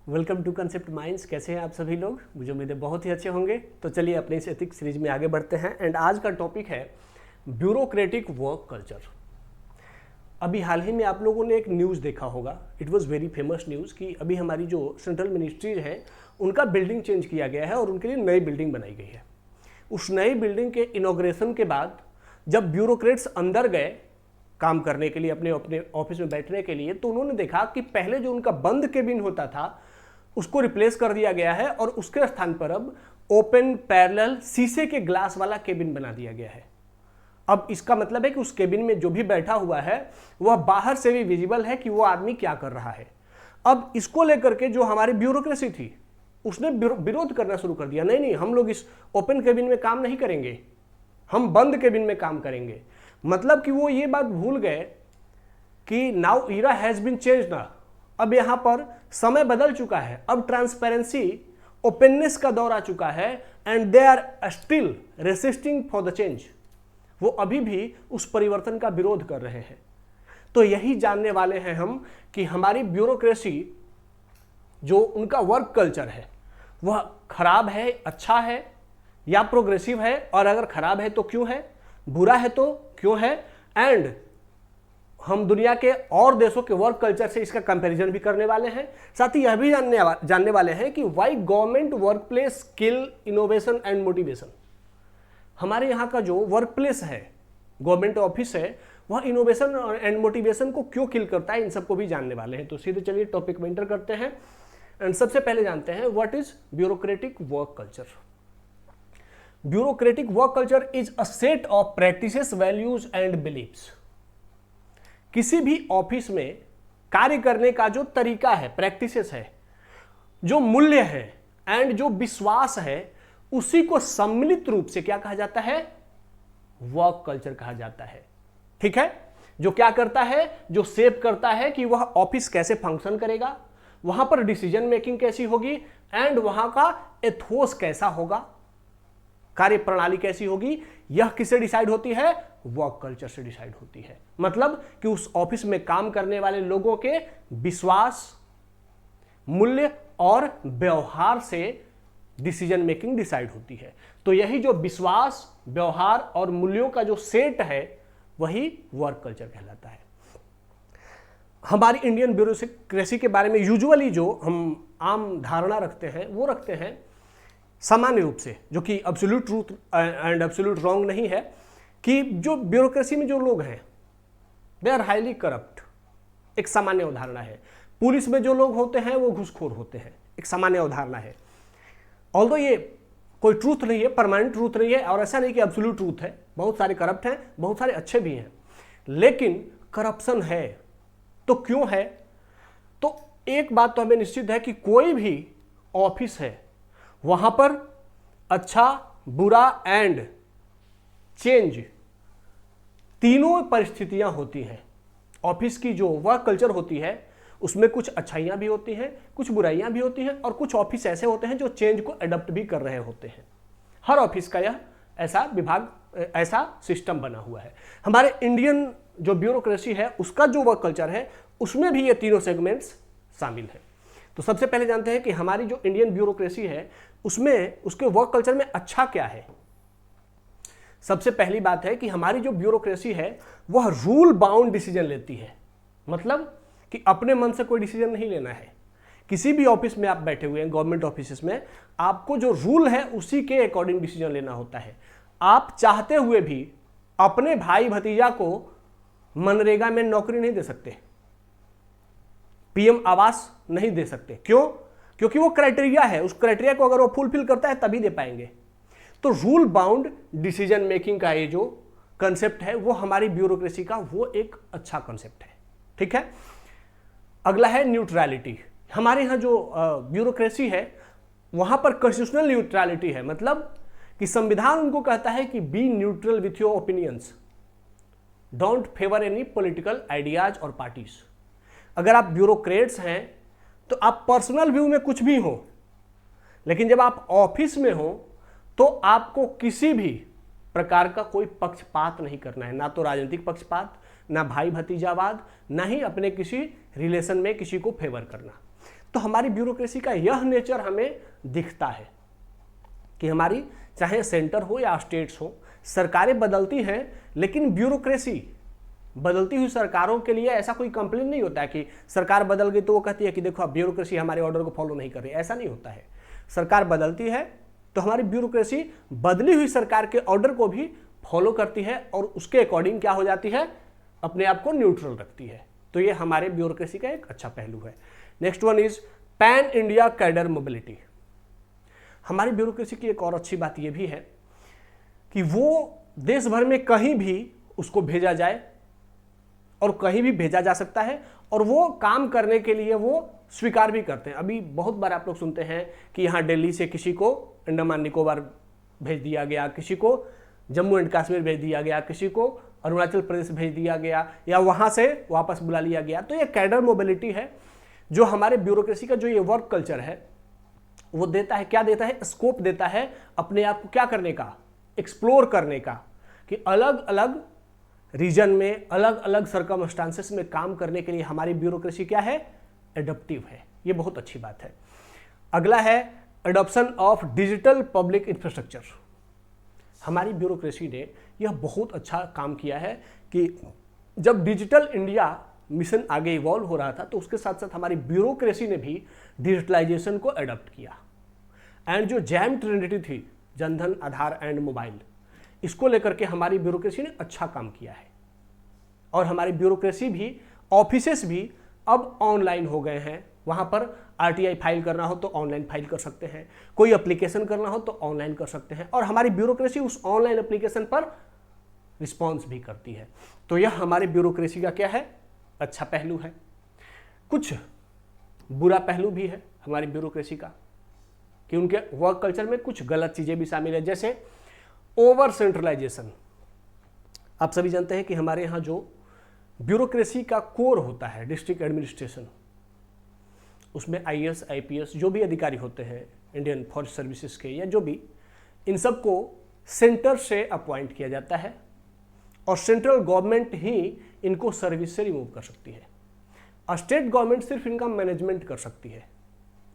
Welcome to concept minds. कैसे हैं आप सभी लोग? मुझे उम्मीद है बहुत ही अच्छे होंगे। तो चलिए अपने इस एथिक्स सीरीज में आगे बढ़ते हैं एंड आज का टॉपिक है ब्यूरोक्रेटिक वर्क कल्चर। अभी हाल ही में आप लोगों ने एक न्यूज़ देखा होगा, it was very famous news कि अभी हमारी जो सेंट्रल मिनिस्ट्री है उनका बिल्डिंग चेंज किया गया है और उनके लिए नई बिल्डिंग बनाई गई है। उस नई बिल्डिंग के इनॉग्रेशन के बाद जब ब्यूरोक्रेट्स अंदर गए काम करने के लिए, अपने अपने ऑफिस में बैठने के लिए, तो उन्होंने देखा कि पहले जो उनका बंद केबिन होता था उसको रिप्लेस कर दिया गया है और उसके स्थान पर अब ओपन पैरेलल शीशे के ग्लास वाला केबिन बना दिया गया है। अब इसका मतलब है कि उस केबिन में जो भी बैठा हुआ है वह बाहर से भी विजिबल है कि वो आदमी क्या कर रहा है। अब इसको लेकर के जो हमारी ब्यूरोक्रेसी थी उसने विरोध करना शुरू कर दिया, नहीं नहीं, हम लोग इस ओपन केबिन में काम नहीं करेंगे, हम बंद केबिन में काम करेंगे। मतलब कि वो ये बात भूल गए कि now era has been change ना, अब यहां पर समय बदल चुका है, अब ट्रांसपेरेंसी ओपननेस का दौर आ चुका है and they are still resisting for the change. वो अभी भी उस परिवर्तन का विरोध कर रहे हैं। तो यही जानने वाले हैं हम कि हमारी ब्यूरोक्रेसी जो उनका वर्क कल्चर है वह खराब है, अच्छा है या प्रोग्रेसिव है, और अगर खराब है तो क्यों है, बुरा है तो क्यों है, एंड हम दुनिया के और देशों के वर्क कल्चर से इसका कंपैरिजन भी करने वाले हैं। साथ ही यह भी जानने वाले हैं कि why government work place skill innovation and motivation. हमारे यहाँ का जो वर्क प्लेस है, गवर्नमेंट ऑफिस है, वह इनोवेशन एंड मोटिवेशन को क्यों किल करता है, इन सबको भी जानने वाले हैं। तो सीधे चलिए टॉपिक में एंटर करते हैं एंड सबसे पहले जानते हैं what is bureaucratic work culture. Bureaucratic work culture is a set of practices, values and beliefs. किसी भी ऑफिस में कार्य करने का जो तरीका है, प्रैक्टिसेस है, जो मूल्य है एंड जो विश्वास है, उसी को सम्मिलित रूप से क्या कहा जाता है, वर्क कल्चर कहा जाता है। ठीक है, जो क्या करता है, जो शेप करता है कि वह ऑफिस कैसे फंक्शन करेगा, वहां पर डिसीजन मेकिंग कैसी होगी एंड वहां का एथोस कैसा होगा, कार्य प्रणाली कैसी होगी, यह किससे डिसाइड होती है, वर्क कल्चर से डिसाइड होती है। मतलब कि उस ऑफिस में काम करने वाले लोगों के विश्वास, मूल्य और व्यवहार से डिसीजन मेकिंग डिसाइड होती है। तो यही जो विश्वास, व्यवहार और मूल्यों का जो सेट है वही वर्क कल्चर कहलाता है। हमारी इंडियन ब्यूरोक्रेसी के बारे में यूजुअली जो हम आम धारणा रखते हैं वो रखते हैं सामान्य रूप से, जो कि absolute truth and absolute wrong नहीं है, कि जो ब्यूरोक्रेसी में जो लोग हैं दे आर हाईली करप्ट। एक सामान्य अवधारणा है। पुलिस में जो लोग होते हैं वो घूसखोर होते हैं, एक सामान्य अवधारणा है। ऑल्दो ये कोई ट्रूथ नहीं है, परमानेंट ट्रूथ नहीं है, और ऐसा नहीं कि एब्सोल्यूट ट्रूथ है। बहुत सारे करप्ट हैं, बहुत सारे अच्छे भी हैं, लेकिन करप्शन है तो क्यों है? तो एक बात तो हमें निश्चित है कि कोई भी ऑफिस है वहां पर अच्छा, बुरा एंड चेंज तीनों परिस्थितियां होती हैं। ऑफिस की जो वर्क कल्चर होती है उसमें कुछ अच्छाइयां भी होती हैं, कुछ बुराइयां भी होती हैं, और कुछ ऑफिस ऐसे होते हैं जो चेंज को अडॉप्ट भी कर रहे होते हैं। हर ऑफिस का यह ऐसा विभाग, ऐसा सिस्टम बना हुआ है। हमारे इंडियन जो ब्यूरोक्रेसी है उसका जो वर्क कल्चर है उसमें भी ये तीनों सेगमेंट्स शामिल हैं। तो सबसे पहले जानते हैं कि हमारी जो इंडियन ब्यूरोक्रेसी है उसमें, उसके वर्क कल्चर में अच्छा क्या है। सबसे पहली बात है कि हमारी जो ब्यूरोक्रेसी है वह रूल बाउंड डिसीजन लेती है। मतलब कि अपने मन से कोई डिसीजन नहीं लेना है। किसी भी ऑफिस में आप बैठे हुए हैं, गवर्नमेंट ऑफिस में, आपको जो रूल है उसी के अकॉर्डिंग डिसीजन लेना होता है। आप चाहते हुए भी अपने भाई भतीजा को मनरेगा में नौकरी नहीं दे सकते, पीएम आवास नहीं दे सकते। क्यों? क्योंकि वो क्राइटेरिया है, उस क्राइटेरिया को अगर वो फुलफिल करता है तभी दे पाएंगे। तो रूल बाउंड डिसीजन मेकिंग का ये जो कंसेप्ट है वो हमारी ब्यूरोक्रेसी का वो एक अच्छा कंसेप्ट है। ठीक है, अगला है न्यूट्रलिटी। हमारे यहाँ जो ब्यूरोक्रेसी है वहां पर कॉन्स्टिट्यूशनल न्यूट्रलिटी है। मतलब कि संविधान उनको कहता है कि B neutral with your opinions, don't favour any political ideas और पार्टीज। अगर आप ब्यूरोक्रेट्स हैं तो आप पर्सनल व्यू में कुछ भी हो, लेकिन जब आप ऑफिस में हो तो आपको किसी भी प्रकार का कोई पक्षपात नहीं करना है, ना तो राजनीतिक पक्षपात, ना भाई भतीजावाद, ना ही अपने किसी रिलेशन में किसी को फेवर करना। तो हमारी ब्यूरोक्रेसी का यह नेचर हमें दिखता है कि हमारी चाहे सेंटर हो या स्टेट्स हो, सरकारें बदलती हैं, लेकिन ब्यूरोक्रेसी, बदलती हुई सरकारों के लिए ऐसा कोई कंप्लेन नहीं होता है कि सरकार बदल गई तो वो कहती है कि देखो अब ब्यूरोक्रेसी हमारे ऑर्डर को फॉलो नहीं कर रही। ऐसा नहीं होता है। सरकार बदलती है तो हमारी ब्यूरोक्रेसी बदली हुई सरकार के ऑर्डर को भी फॉलो करती है और उसके अकॉर्डिंग क्या हो जाती है, अपने आप को न्यूट्रल रखती है। तो ये हमारे ब्यूरोक्रेसी का एक अच्छा पहलू है। Next one is pan India cadre mobility. हमारी ब्यूरोक्रेसी की एक और अच्छी बात यह भी है कि वो देश भर में कहीं भी उसको भेजा जाए और कहीं भी भेजा जा सकता है और वो काम करने के लिए वो स्वीकार भी करते हैं। अभी बहुत बार आप लोग सुनते हैं कि यहाँ दिल्ली से किसी को अंडमान निकोबार भेज दिया गया, किसी को जम्मू एंड कश्मीर भेज दिया गया, किसी को अरुणाचल प्रदेश भेज दिया गया या वहाँ से वापस बुला लिया गया। तो ये कैडर मोबिलिटी है जो हमारे ब्यूरोक्रेसी का जो ये वर्क कल्चर है वो देता है, क्या देता है, स्कोप देता है अपने आप को क्या करने का, एक्सप्लोर करने का, कि अलग अलग रीजन में अलग अलग सर्कमस्टांसेस में काम करने के लिए हमारी ब्यूरोक्रेसी क्या है, एडप्टिव है। ये बहुत अच्छी बात है। अगला है adoption of digital public infrastructure. हमारी ब्यूरोक्रेसी ने यह बहुत अच्छा काम किया है कि जब डिजिटल इंडिया मिशन आगे इवॉल्व हो रहा था तो उसके साथ साथ हमारी ब्यूरोक्रेसी ने भी डिजिटलाइजेशन को अडॉप्ट किया। एंड जो जैम ट्रिनिटी थी, जनधन, आधार एंड मोबाइल, इसको लेकर के हमारी ब्यूरोक्रेसी ने अच्छा काम किया है। और हमारी ब्यूरोक्रेसी भी, ऑफिसेस भी अब ऑनलाइन हो गए हैं। वहाँ पर आरटीआई फाइल करना हो तो ऑनलाइन फाइल कर सकते हैं, कोई एप्लीकेशन करना हो तो ऑनलाइन कर सकते हैं, और हमारी ब्यूरोक्रेसी उस ऑनलाइन एप्लीकेशन पर रिस्पॉन्स भी करती है। तो यह हमारी ब्यूरोक्रेसी का क्या है, अच्छा पहलू है। कुछ बुरा पहलू भी है हमारी ब्यूरोक्रेसी का कि उनके वर्क कल्चर में कुछ गलत चीज़ें भी शामिल है, जैसे ओवर सेंट्रलाइजेशन। आप सभी जानते हैं कि हमारे यहाँ जो ब्यूरोक्रेसी का कोर होता है, डिस्ट्रिक्ट एडमिनिस्ट्रेशन, उसमें आईएएस, आईपीएस जो भी अधिकारी होते हैं इंडियन फॉरेस्ट सर्विसेज के या जो भी, इन सब को सेंटर से अपॉइंट किया जाता है और सेंट्रल गवर्नमेंट ही इनको सर्विस से रिमूव कर सकती है। स्टेट गवर्नमेंट सिर्फ इनका मैनेजमेंट कर सकती है,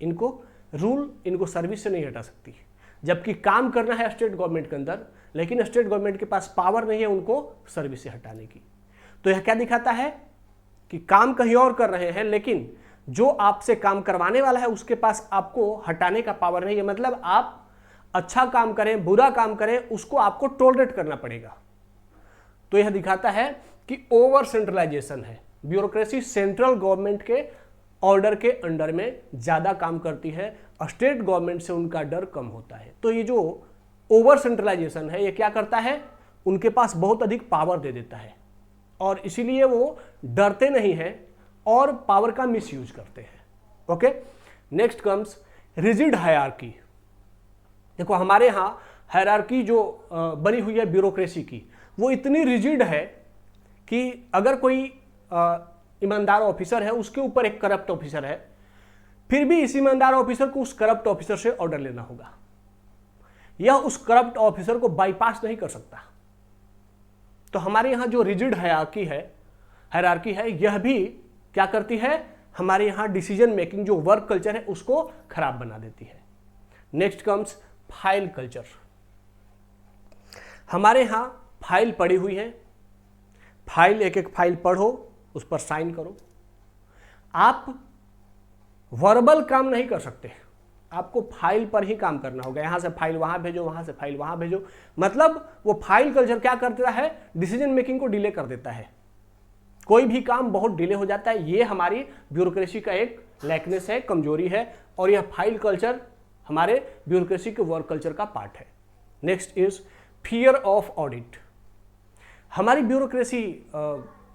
इनको रूल, इनको सर्विस से नहीं हटा सकती। जबकि काम करना है स्टेट गवर्नमेंट के अंदर, लेकिन स्टेट गवर्नमेंट के पास पावर नहीं है उनको सर्विस से हटाने की। तो यह क्या दिखाता है कि काम कहीं और कर रहे हैं, लेकिन जो आपसे काम करवाने वाला है उसके पास आपको हटाने का पावर नहीं है। मतलब आप अच्छा काम करें, बुरा काम करें, उसको आपको टॉलरेट करना पड़ेगा। तो यह दिखाता है कि ओवर सेंट्रलाइजेशन है, ब्यूरोक्रेसी सेंट्रल गवर्नमेंट के ऑर्डर के अंडर में ज़्यादा काम करती है, स्टेट गवर्नमेंट से उनका डर कम होता है। तो ये जो ओवर सेंट्रलाइजेशन है ये क्या करता है, उनके पास बहुत अधिक पावर दे देता है और इसीलिए वो डरते नहीं हैं और पावर का मिसयूज करते हैं। Okay, next comes rigid hierarchy. देखो हमारे यहाँ हायरार्की जो बनी हुई है ब्यूरोक्रेसी की, वो इतनी रिजिड है कि अगर कोई ईमानदार ऑफिसर है, उसके ऊपर एक करप्ट ऑफिसर है, फिर भी इस ईमानदार ऑफिसर को उस करप्ट ऑफिसर से ऑर्डर लेना होगा। यह उस करप्ट ऑफिसर को बाईपास नहीं कर सकता। तो हमारे यहाँ जो रिजिड हायरार्की है यह भी क्या करती है, हमारे यहाँ डिसीजन मेकिंग जो वर्क कल्चर है उसको खराब बना देती है। Next comes file culture. हमारे यहाँ फाइल पड़ी हुई है, फाइल एक एक फाइल पढ़ो, उस पर साइन करो। आप वर्बल काम नहीं कर सकते, आपको फाइल पर ही काम करना होगा। यहां से फाइल वहां भेजो, वहां से फाइल वहां भेजो। मतलब वो फाइल कल्चर क्या करता है, डिसीजन मेकिंग को डिले कर देता है। कोई भी काम बहुत डिले हो जाता है। ये हमारी ब्यूरोक्रेसी का एक लैकनेस है, कमजोरी है, और यह फाइल कल्चर हमारे ब्यूरोक्रेसी के वर्क कल्चर का पार्ट है। Next is fear of audit. हमारी ब्यूरोक्रेसी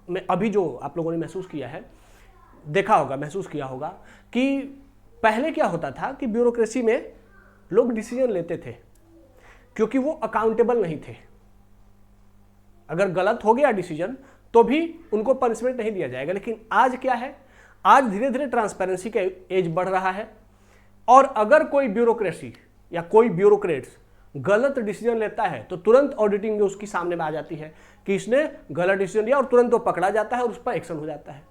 में अभी जो आप लोगों ने महसूस किया है, देखा होगा, महसूस किया होगा कि पहले क्या होता था कि ब्यूरोक्रेसी में लोग डिसीजन लेते थे क्योंकि वो अकाउंटेबल नहीं थे। अगर गलत हो गया डिसीजन तो भी उनको पनिशमेंट नहीं दिया जाएगा। लेकिन आज क्या है, आज धीरे धीरे ट्रांसपेरेंसी का एज बढ़ रहा है और अगर कोई ब्यूरोक्रेसी या कोई ब्यूरोक्रेट्स गलत डिसीजन लेता है तो तुरंत ऑडिटिंग में उसकी सामने में आ जाती है कि इसने गलत डिसीजन लिया और तुरंत वो पकड़ा जाता है और उस पर एक्शन हो जाता है।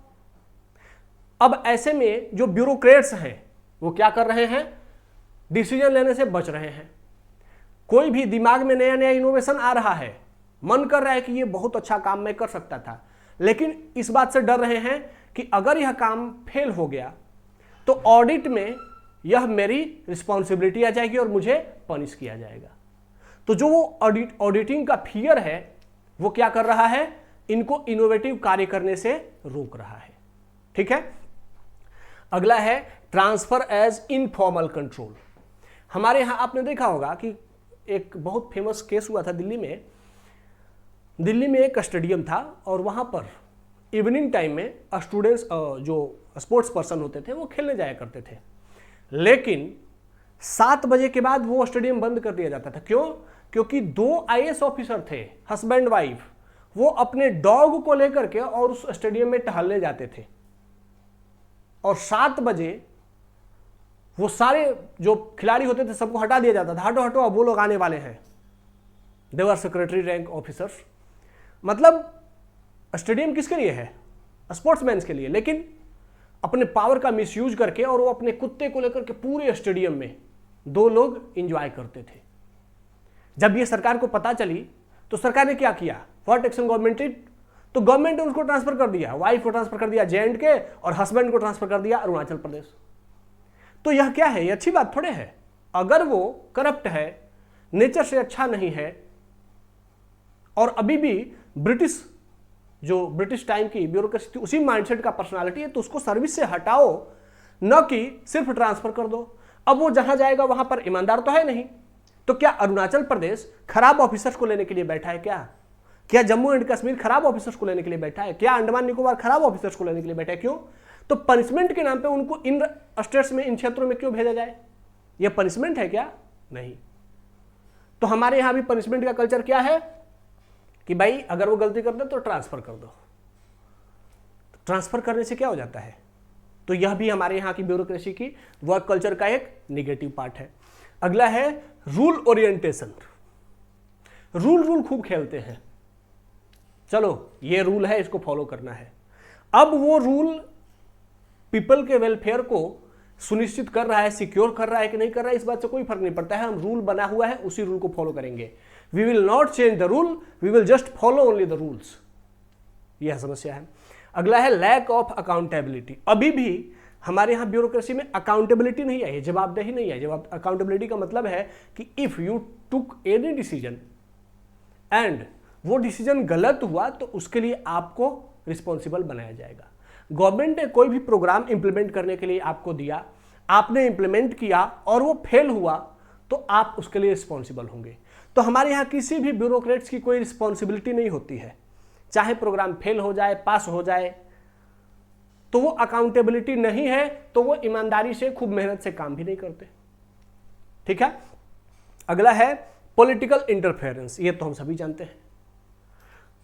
अब ऐसे में जो ब्यूरोक्रेट्स हैं वो क्या कर रहे हैं, डिसीजन लेने से बच रहे हैं। कोई भी दिमाग में नया नया इनोवेशन आ रहा है, मन कर रहा है कि ये बहुत अच्छा काम मैं कर सकता था, लेकिन इस बात से डर रहे हैं कि अगर यह काम फेल हो गया तो ऑडिट में यह मेरी रिस्पॉन्सिबिलिटी आ जाएगी और मुझे पनिश किया जाएगा। तो जो वो ऑडिटिंग का फियर है वो क्या कर रहा है, इनको इनोवेटिव कार्य करने से रोक रहा है। ठीक है, अगला है ट्रांसफर एज इनफॉर्मल कंट्रोल। हमारे यहां आपने देखा होगा कि एक बहुत फेमस केस हुआ था दिल्ली में एक स्टेडियम था और वहां पर इवनिंग टाइम में स्टूडेंट्स जो स्पोर्ट्स पर्सन होते थे वो खेलने जाया करते थे, लेकिन 7 बजे के बाद वो स्टेडियम बंद कर दिया जाता था। क्यों? क्योंकि 2 आईएएस ऑफिसर थे, हस्बैंड वाइफ, वो अपने डॉग को लेकर के और उस स्टेडियम में टहलने जाते थे और 7 बजे वो सारे जो खिलाड़ी होते थे सबको हटा दिया जाता था, हटो हटो अब वो लोग आने वाले हैं। दे वर सेक्रेटरी रैंक ऑफिसर्स। मतलब स्टेडियम किसके लिए है? स्पोर्ट्समैन के लिए, लेकिन अपने पावर का मिसयूज करके और वो अपने कुत्ते को लेकर के पूरे स्टेडियम में 2 लोग एंजॉय करते थे। जब ये सरकार को पता चली तो सरकार ने क्या किया, व्हाट एक्शन गवर्नमेंट डिड, तो गवर्नमेंट ने उसको ट्रांसफर कर दिया, वाइफ को ट्रांसफर कर दिया J&K और हस्बैंड को ट्रांसफर कर दिया अरुणाचल प्रदेश। तो यह क्या है, ये अच्छी बात थोड़े है। अगर वो करप्ट है, नेचर से अच्छा नहीं है और अभी भी ब्रिटिश टाइम की ब्यूरोक्रेसी थी उसी माइंडसेट का पर्सनालिटी है, तो उसको सर्विस से हटाओ, न कि सिर्फ ट्रांसफर कर दो। अब वो जहां जाएगा वहां पर ईमानदार तो है नहीं। तो क्या अरुणाचल प्रदेश खराब ऑफिसर्स को लेने के लिए बैठा है? क्या जम्मू एंड कश्मीर खराब ऑफिसर्स को लेने के लिए बैठा है? क्या अंडमान निकोबार खराब ऑफिसर्स को लेने के लिए बैठा है? क्यों? तो पनिशमेंट के नाम पे उनको इन स्टेट्स में, इन क्षेत्रों में क्यों भेजा जाए? यह पनिशमेंट है क्या? नहीं। तो हमारे यहां भी पनिशमेंट का कल्चर क्या है कि भाई अगर वो गलती कर दे तो ट्रांसफर कर दो। ट्रांसफर करने से क्या हो जाता है? तो यह भी हमारे यहां की ब्यूरोक्रेसी की वर्क कल्चर का एक निगेटिव पार्ट है। अगला है रूल ओरिएंटेशन। रूल खूब खेलते हैं, चलो ये रूल है इसको फॉलो करना है। अब वो रूल पीपल के वेलफेयर को सुनिश्चित कर रहा है, सिक्योर कर रहा है कि नहीं कर रहा है, इस बात से कोई फर्क नहीं पड़ता है। हम रूल बना हुआ है उसी रूल को फॉलो करेंगे। We will not change the rule, we will just follow only the rules. यह समस्या है। अगला है लैक ऑफ अकाउंटेबिलिटी। अभी भी हमारे यहां ब्यूरोक्रेसी में अकाउंटेबिलिटी नहीं आई है, जवाबदेही नहीं है। जवाब अकाउंटेबिलिटी का मतलब है कि if you took any decision and वो डिसीजन गलत हुआ तो उसके लिए आपको रिस्पॉन्सिबल बनाया जाएगा। गवर्नमेंट ने कोई भी प्रोग्राम इंप्लीमेंट करने के लिए आपको दिया, आपने इंप्लीमेंट किया और वो फेल हुआ तो आप उसके लिए रिस्पॉन्सिबल होंगे। तो हमारे यहाँ किसी भी ब्यूरोक्रेट्स की कोई रिस्पॉन्सिबिलिटी नहीं होती है, चाहे प्रोग्राम फेल हो जाए, पास हो जाए, तो वो अकाउंटेबिलिटी नहीं है, तो वो ईमानदारी से खूब मेहनत से काम भी नहीं करते। ठीक है, अगला है पॉलिटिकल इंटरफेरेंस। ये तो हम सभी जानते हैं।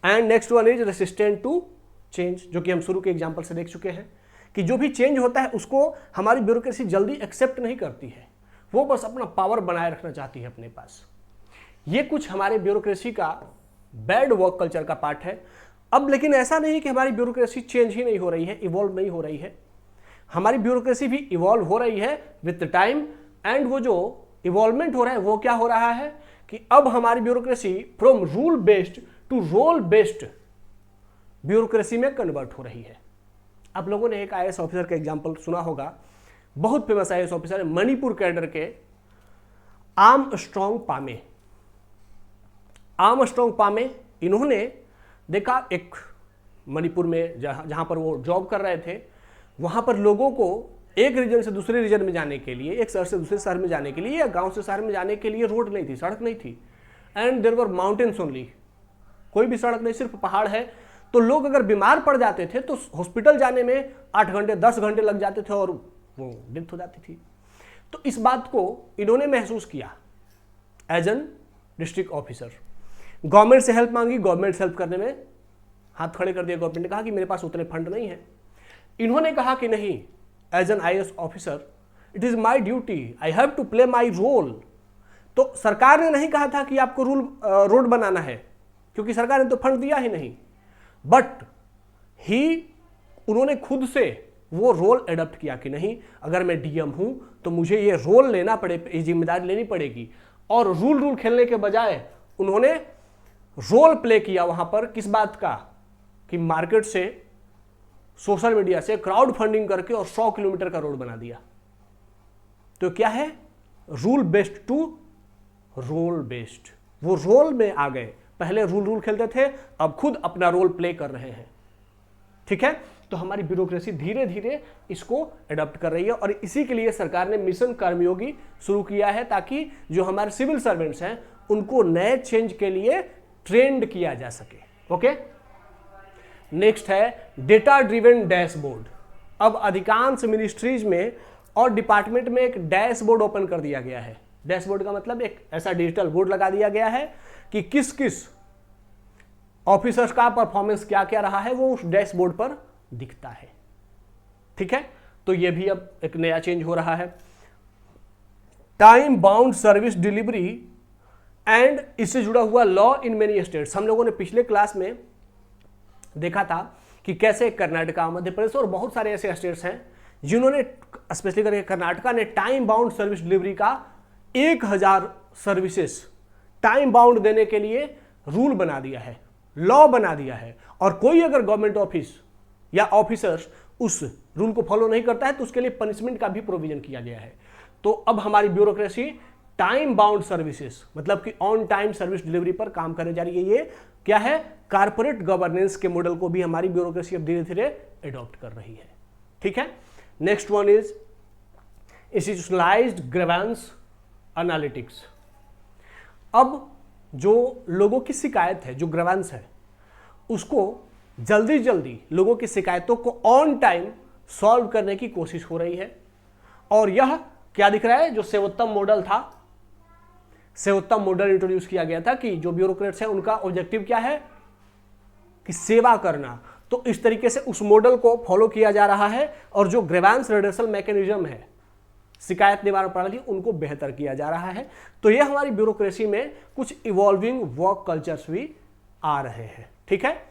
And next one is resistant to change, जो कि हम शुरू के एग्जांपल से देख चुके हैं कि जो भी चेंज होता है उसको हमारी ब्यूरोक्रेसी जल्दी एक्सेप्ट नहीं करती है, वो बस अपना पावर बनाए रखना चाहती है अपने पास। ये कुछ हमारे ब्यूरोक्रेसी का बैड वर्क कल्चर का पार्ट है। अब लेकिन ऐसा नहीं कि हमारी ब्यूरोक्रेसी चेंज ही नहीं हो रही है, इवॉल्व नहीं हो रही है। हमारी ब्यूरोक्रेसी भी इवॉल्व हो रही है विद टाइम। एंड वो जो इवॉल्वमेंट हो रहा है वो क्या हो रहा है कि अब हमारी bureaucracy from rule based to role based bureaucracy में कन्वर्ट हो रही है। आप लोगों ने एक आईएएस ऑफिसर का एग्जांपल सुना होगा, बहुत फेमस आईएएस ऑफिसर है, मणिपुर कैडर के आर्मस्ट्रॉन्ग पामे। इन्होंने देखा एक मणिपुर में जहां पर वो जॉब कर रहे थे, वहां पर लोगों को एक रीजन से दूसरे रीजन में जाने के लिए, एक शहर से दूसरे शहर में जाने के लिए या गांव से शहर में जाने के लिए रोड नहीं थी, सड़क नहीं थी। And there were mountains only, कोई भी सड़क नहीं, सिर्फ पहाड़ है। तो लोग अगर बीमार पड़ जाते थे तो हॉस्पिटल जाने में 8 घंटे 10 घंटे लग जाते थे और वो डेथ हो जाती थी। तो इस बात को इन्होंने महसूस किया as an district officer. Government से हेल्प मांगी, गवर्नमेंट हेल्प करने में हाथ खड़े कर दिया। गवर्नमेंट ने कहा कि मेरे पास उतने फंड नहीं है। इन्होंने कहा कि नहीं, as an IAS officer it is my duty, I have to play my role. तो सरकार ने नहीं कहा था कि आपको रोड बनाना है, क्योंकि सरकार ने तो फंड दिया ही नहीं, बट उन्होंने खुद से वो रोल एडॉप्ट किया कि नहीं, अगर मैं डीएम हूं तो मुझे ये रोल लेना पड़े, ये जिम्मेदारी लेनी पड़ेगी। और रूल खेलने के बजाय उन्होंने रोल प्ले किया वहां पर, किस बात का, कि मार्केट से, सोशल मीडिया से क्राउड फंडिंग करके और 100 किलोमीटर का रोड बना दिया। तो क्या है, rule based to role based. वो रोल में आ गए, पहले रूल खेलते थे, अब खुद अपना रोल प्ले कर रहे हैं। ठीक है, तो हमारी ब्यूरोक्रेसी धीरे धीरे इसको अडॉप्ट कर रही है, और इसी के लिए सरकार ने मिशन कर्मयोगी शुरू किया है, ताकि जो हमारे सिविल सर्वेंट्स हैं उनको नए चेंज के लिए ट्रेंड किया जा सके। ओके, नेक्स्ट है डेटा ड्रिवन डैशबोर्ड। अब अधिकांश मिनिस्ट्रीज में और डिपार्टमेंट में एक डैशबोर्ड ओपन कर दिया गया है। डैशबोर्ड का मतलब एक ऐसा डिजिटल बोर्ड लगा दिया गया है कि किस किस ऑफिसर्स का परफॉर्मेंस क्या क्या रहा है वो उस डैशबोर्ड पर दिखता है। ठीक है, तो ये भी अब एक नया चेंज हो रहा है। Time bound service delivery and इससे जुड़ा हुआ लॉ इन मेनी स्टेट्स। हम लोगों ने पिछले क्लास में देखा था कि कैसे कर्नाटका, मध्य प्रदेश और बहुत सारे ऐसे स्टेट्स हैं जिन्होंने, स्पेशली करके कर्नाटका ने, टाइम बाउंड सर्विस डिलीवरी का 1000 सर्विसेज टाइम बाउंड देने के लिए रूल बना दिया है, लॉ बना दिया है। और कोई अगर गवर्नमेंट ऑफिस या ऑफिसर्स उस रूल को फॉलो नहीं करता है तो उसके लिए पनिशमेंट का भी प्रोविजन किया गया है। तो अब हमारी ब्यूरोक्रेसी टाइम बाउंड सर्विसेज, मतलब कि ऑन टाइम सर्विस डिलीवरी पर काम करने जा रही है। ये क्या है, कारपोरेट गवर्नेंस के मॉडल को भी हमारी ब्यूरोक्रेसी अब धीरे धीरे एडॉप्ट कर रही है। ठीक है, next one is institutionalised grievance analytics. अब जो लोगों की शिकायत है, जो ग्रीवेंस है, उसको जल्दी जल्दी लोगों की शिकायतों को ऑन टाइम सॉल्व करने की कोशिश हो रही है। और यह क्या दिख रहा है, जो सेवोत्तम मॉडल था, सेवोत्तम मॉडल इंट्रोड्यूस किया गया था कि जो ब्यूरोक्रेट्स हैं उनका ऑब्जेक्टिव क्या है, कि सेवा करना। तो इस तरीके से उस मॉडल को फॉलो किया जा रहा है, और जो ग्रीवेंस रिडक्शन मैकेनिज्म है, शिकायत निवारण प्रणाली, उनको बेहतर किया जा रहा है। तो यह हमारी ब्यूरोक्रेसी में कुछ इवॉल्विंग वर्क कल्चर्स भी आ रहे हैं। ठीक है,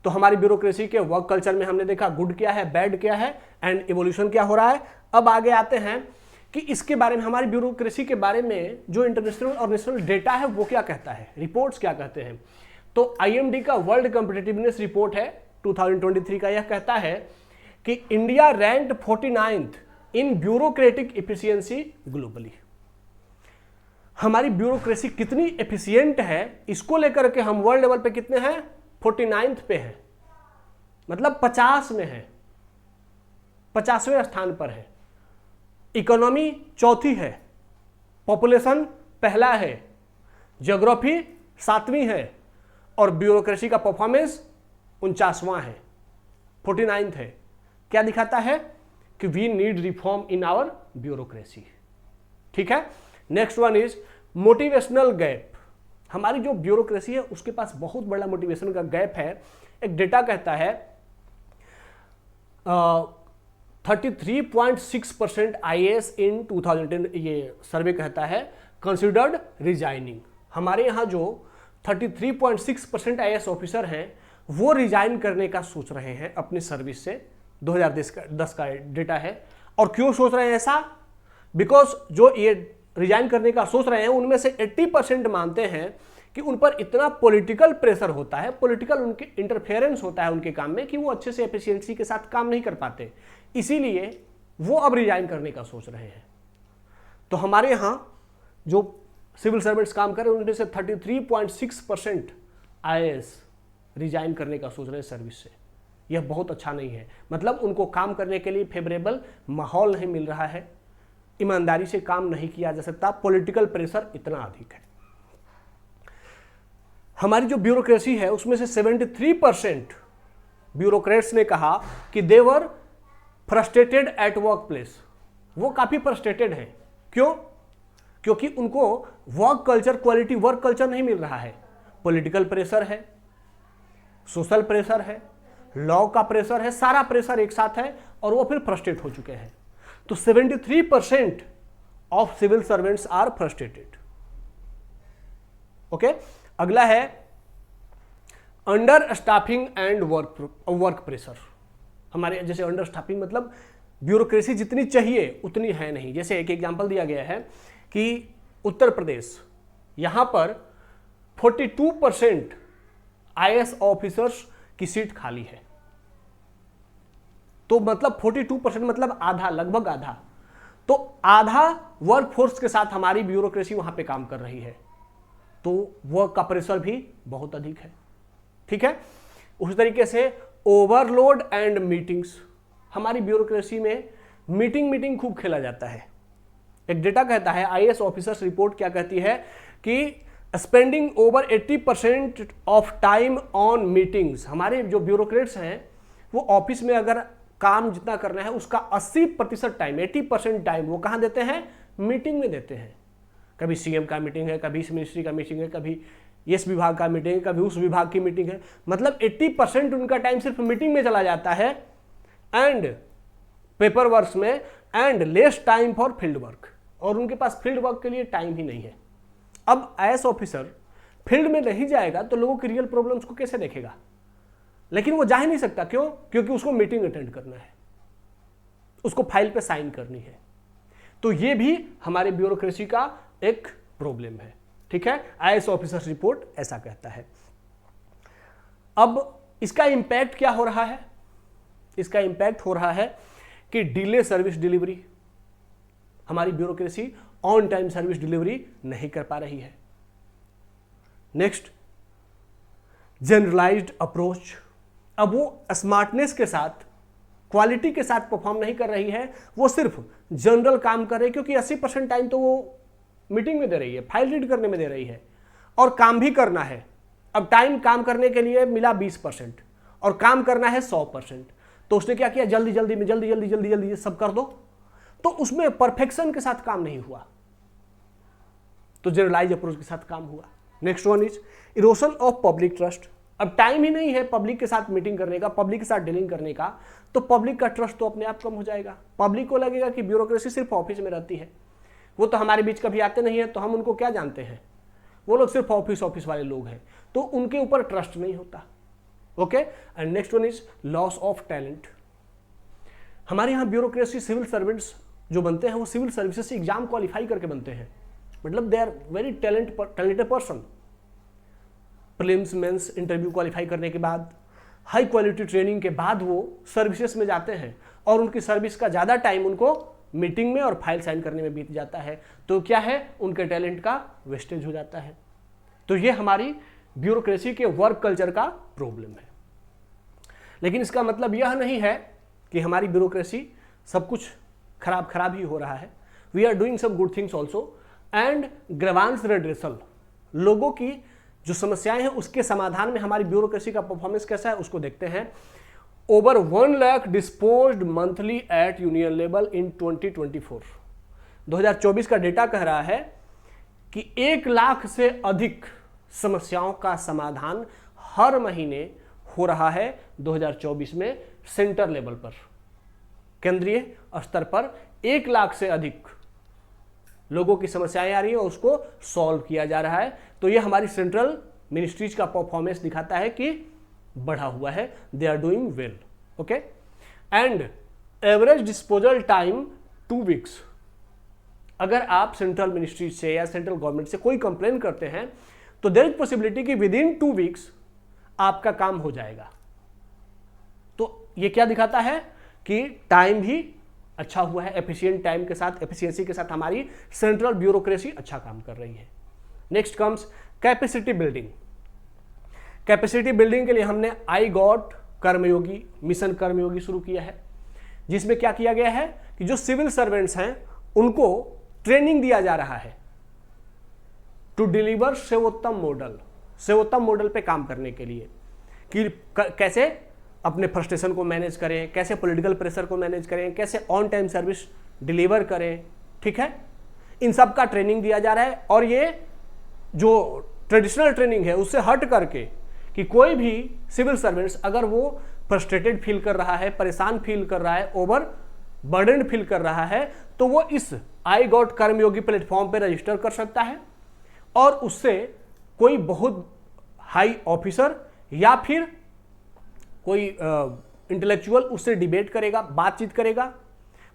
तो हमारी ब्यूरोक्रेसी के वर्क कल्चर में हमने देखा गुड क्या है, बैड क्या है, एंड इवोल्यूशन क्या हो रहा है। अब आगे आते हैं कि इसके बारे में, हमारी ब्यूरोक्रेसी के बारे में जो इंटरनेशनल और नेशनल डेटा है वो क्या कहता है, रिपोर्ट्स क्या कहते हैं। तो IMD का वर्ल्ड कॉम्पिटिटिवनेस रिपोर्ट है 2023 का, यह कहता है कि इंडिया रैंक्ड 49th इन ब्यूरोक्रेटिक एफिशिएंसी ग्लोबली। हमारी ब्यूरोक्रेसी कितनी एफिशिएंट है, इसको लेकर के हम वर्ल्ड लेवल पे कितने हैं, 49th पे है, मतलब 50 में है, 50वें स्थान पर है। इकोनॉमी चौथी है, पॉपुलेशन पहला है, ज्योग्राफी 7वीं है, और ब्यूरोक्रेसी का परफॉर्मेंस 49वां है, 49th है। क्या दिखाता है कि we need reform in our bureaucracy. ठीक है, next one is motivational gap. हमारी जो ब्यूरोक्रेसी है उसके पास बहुत बड़ा मोटिवेशन का गैप है। एक डेटा कहता है 33.6% IAS इन 2010, ये सर्वे कहता है, कंसिडर्ड रिजाइनिंग। हमारे यहाँ जो 33.6% IAS ऑफिसर हैं वो रिजाइन करने का सोच रहे हैं अपनी सर्विस से। 2010 का डेटा है। और क्यों सोच रहे हैं ऐसा, बिकॉज जो ये रिजाइन करने का सोच रहे हैं उनमें से 80% मानते हैं कि उन पर इतना पॉलिटिकल प्रेशर होता है, पॉलिटिकल उनके इंटरफेरेंस होता है उनके काम में, कि वो अच्छे से एफिशिएंसी के साथ काम नहीं कर पाते, इसीलिए वो अब रिजाइन करने का सोच रहे हैं। तो हमारे यहाँ जो सिविल सर्वेंट्स काम कर रहे हैं उनमें से 33.6% IAS रिजाइन करने का सोच रहे हैं सर्विस से। यह बहुत अच्छा नहीं है, मतलब उनको काम करने के लिए फेवरेबल माहौल नहीं मिल रहा है, ईमानदारी से काम नहीं किया जा सकता, पॉलिटिकल प्रेशर इतना अधिक है। हमारी जो ब्यूरोक्रेसी है उसमें से 73% ब्यूरोक्रेट्स ने कहा कि दे were frustrated at work place. वो काफी फ्रस्ट्रेटेड हैं। क्यों? क्योंकि उनको work culture, quality work culture नहीं मिल रहा है। पॉलिटिकल प्रेशर है, सोशल प्रेशर है, लॉ का प्रेशर है, सारा प्रेशर एक साथ है और वो फिर फ्रस्ट्रेट हो चुके हैं। तो 73% of civil servants are frustrated. Okay, अगला है understaffing and work pressure. हमारे जैसे अंडर स्टाफिंग मतलब ब्यूरोक्रेसी जितनी चाहिए उतनी है नहीं। जैसे एक एग्जांपल दिया गया है कि उत्तर प्रदेश, यहां पर 42% IAS ऑफिसर्स की सीट खाली है। तो मतलब 42% मतलब आधा, लगभग आधा। तो आधा वर्कफोर्स के साथ हमारी ब्यूरोक्रेसी वहां पे काम कर रही है, तो वर्क का प्रेशर भी बहुत अधिक है। ठीक है, उसी तरीके से ओवरलोड एंड मीटिंग्स, हमारी ब्यूरोक्रेसी में मीटिंग खूब खेला जाता है। एक डेटा कहता है, IAS ऑफिसर्स रिपोर्ट क्या कहती है कि spending over 80% of time on meetings, हमारे जो ब्यूरोक्रेट्स हैं वो ऑफिस में अगर काम जितना करना है उसका 80% टाइम, 80% टाइम वो कहाँ देते हैं, मीटिंग में देते हैं। कभी CM का मीटिंग है, कभी इस मिनिस्ट्री का मीटिंग है, कभी इस विभाग का मीटिंग है, कभी उस विभाग की मीटिंग है। मतलब 80% उनका टाइम सिर्फ मीटिंग में चला जाता है एंड पेपर वर्क में, and less time for field work, और उनके पास फील्ड वर्क के लिए टाइम ही नहीं है। अब IAS ऑफिसर फील्ड में नहीं जाएगा तो लोगों की रियल प्रॉब्लम्स को कैसे देखेगा? लेकिन वो जा ही नहीं सकता, क्यों? क्योंकि उसको मीटिंग अटेंड करना है, उसको फाइल पे साइन करनी है। तो ये भी हमारे ब्यूरोक्रेसी का एक प्रॉब्लम है। ठीक है, IAS ऑफिसर्स रिपोर्ट ऐसा कहता है। अब इसका इंपैक्ट क्या हो रहा है? इसका इंपैक्ट हो रहा है कि डिले सर्विस डिलीवरी, हमारी bureaucracy on time service delivery नहीं कर पा रही है। नेक्स्ट, जनरलाइज्ड अप्रोच, अब वो स्मार्टनेस के साथ, क्वालिटी के साथ परफॉर्म नहीं कर रही है, वो सिर्फ जनरल काम कर रही है, क्योंकि 80% टाइम तो वो मीटिंग में दे रही है, फाइल रीड करने में दे रही है, और काम भी करना है। अब टाइम काम करने के लिए मिला 20% और काम करना है 100%, तो उसने क्या किया, जल्दी जल्दी में जल्दी सब कर दो, तो उसमें परफेक्शन के साथ काम नहीं हुआ, तो जनरलाइज अप्रोच के साथ काम हुआ। Next one is erosion of public trust, अब टाइम ही नहीं है पब्लिक के साथ मीटिंग करने का, पब्लिक के साथ डीलिंग करने का, तो पब्लिक का ट्रस्ट तो अपने आप कम हो जाएगा। पब्लिक को लगेगा कि ब्यूरोक्रेसी सिर्फ ऑफिस में रहती है, वो तो हमारे बीच कभी आते नहीं है, तो हम उनको क्या जानते हैं, वो लोग सिर्फ ऑफिस वाले लोग हैं, तो उनके ऊपर ट्रस्ट नहीं होता। Okay, and next one is loss of talent, हमारे यहाँ ब्यूरोक्रेसी सिविल सर्वेंट्स जो बनते हैं वो सिविल सर्विसेज से एग्जाम क्वालिफाई करके बनते हैं, मतलब they are very talented person. Prelims mains interview qualify करने के बाद, हाई क्वालिटी ट्रेनिंग के बाद वो सर्विसेज में जाते हैं, और उनकी सर्विस का ज़्यादा टाइम उनको मीटिंग में और फाइल साइन करने में बीत जाता है, तो क्या है, उनके टैलेंट का वेस्टेज हो जाता है। तो ये हमारी ब्यूरोक्रेसी के वर्क कल्चर का प्रॉब्लम है। लेकिन इसका मतलब यह नहीं है कि हमारी ब्यूरोक्रेसी सब कुछ खराब ही हो रहा है। We are doing some good things also, and grievance redressal, लोगों की जो समस्याएं हैं उसके समाधान में हमारी ब्यूरोक्रेसी का परफॉर्मेंस कैसा है उसको देखते हैं। Over 1 lakh disposed monthly at union level in 2024, 2024 का डेटा कह रहा है कि 1 लाख से अधिक समस्याओं का समाधान हर महीने हो रहा है 2024 में सेंटर लेवल पर, केंद्रीय स्तर पर 1 लाख से अधिक लोगों की समस्याएं आ रही है और उसको सॉल्व किया जा रहा है। तो ये हमारी सेंट्रल मिनिस्ट्रीज का परफॉर्मेंस दिखाता है कि बढ़ा हुआ है, they are doing well. Okay, and average disposal time 2 weeks, अगर आप सेंट्रल मिनिस्ट्री से या सेंट्रल गवर्नमेंट से कोई कंप्लेन करते हैं तो देयर इज पॉसिबिलिटी कि विद इन 2 वीक्स आपका काम हो जाएगा। तो ये क्या दिखाता है कि टाइम भी अच्छा हुआ है, एफिशिएंट टाइम के साथ, एफिशिएंसी के साथ हमारी सेंट्रल ब्यूरोक्रेसी अच्छा काम कर रही है। Next comes capacity building. Capacity building के लिए हमने आई गॉट कर्मयोगी, मिशन कर्मयोगी शुरू किया है, जिसमें क्या किया गया है कि जो सिविल सर्वेंट्स हैं उनको ट्रेनिंग दिया जा रहा है टू डिलीवर सेवोत्तम मॉडल पे काम करने के लिए, कि कैसे अपने फ्रस्ट्रेशन को मैनेज करें, कैसे पॉलिटिकल प्रेशर को मैनेज करें, कैसे ऑन टाइम सर्विस डिलीवर करें। ठीक है, इन सब का ट्रेनिंग दिया जा रहा है। और ये जो ट्रेडिशनल ट्रेनिंग है उससे हट करके कि कोई भी सिविल सर्वेंट्स अगर वो फ्रस्ट्रेटेड फील कर रहा है, परेशान फील कर रहा है, ओवर बर्डन फील कर रहा है, तो वो इस आई गॉट कर्मयोगी प्लेटफॉर्म पे रजिस्टर कर सकता है और उससे कोई बहुत हाई ऑफिसर या फिर कोई इंटेलेक्चुअल उससे डिबेट करेगा, बातचीत करेगा,